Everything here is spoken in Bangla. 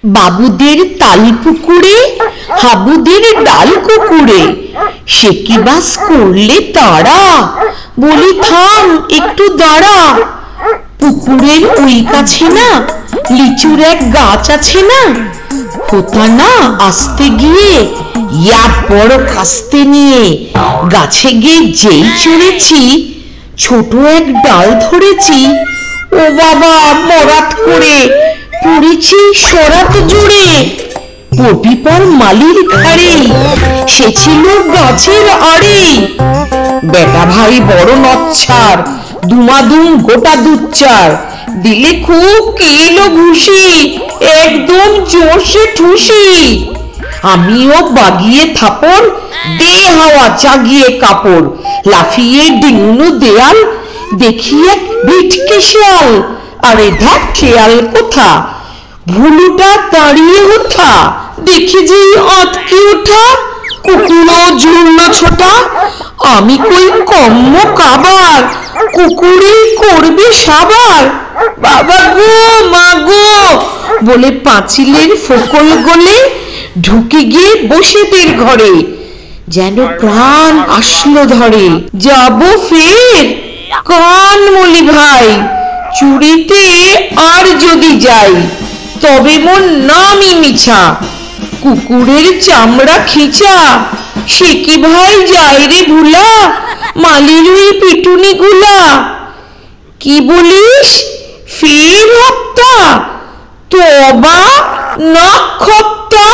বাবুদের তাল পুকুরে হাবুদের ডাল কুকুরে সে কি বাস করলে তারা, বলি থাম একটু দাঁড়া। পুকুরের ওই কাছে না লিচুর এক গাছ আছে না, হোতা না আসতে গিয়ে ইয়া বড় কাস্তে নিয়ে গাছে গিয়ে যেই চড়েছি ছোট এক ডাল ধরেছি, ও বাবা মরাত করে পড়েছি সরাত জুড়ে। পড়বি পর মালির ঘাড়ে, সে ছিল গাছের আড়ে। বেটা ভাই বড় নচ্ছার, দুমাদুম গোটা দুচ্চার, দিলে খুব কেলো ঘুষি, একদম জোরসে ঠুসি। আমিও বাগিয়ে থাপড়, দে হাওয়া জাগিয়ে কাপড়, লাফিয়ে ডিঙুনো দেয়াল, দেখি এক ভিটকে শেয়াল। আরে ধ্যাক শেয়াল কোথা, ভুলুটা দাঁড়িয়ে ওঠা, দেখি যে আটকে ওঠা, কুকুরও ঝুলল ছোটা। আমি কই কম্ম কাবার, কুকুরে করবে সাবার। বাবা গো মা গো বলে পাঁচিলের ফোকল গলে ঢুকে গিয়ে বসেদের ঘরে, যেন প্রাণ আসলো ধরে। যাবো ফের কান মলি ভাই, চুরিতে আর যদি যাই তবে মোর নামই মিছা। কুকুরের চামড়া খিচা, সে কি ভাই যায় রে ভুলা, মালির ওই পিটুনি গুলা। কি বলিস ফের হত্যা, তবা নক্ষত্রা।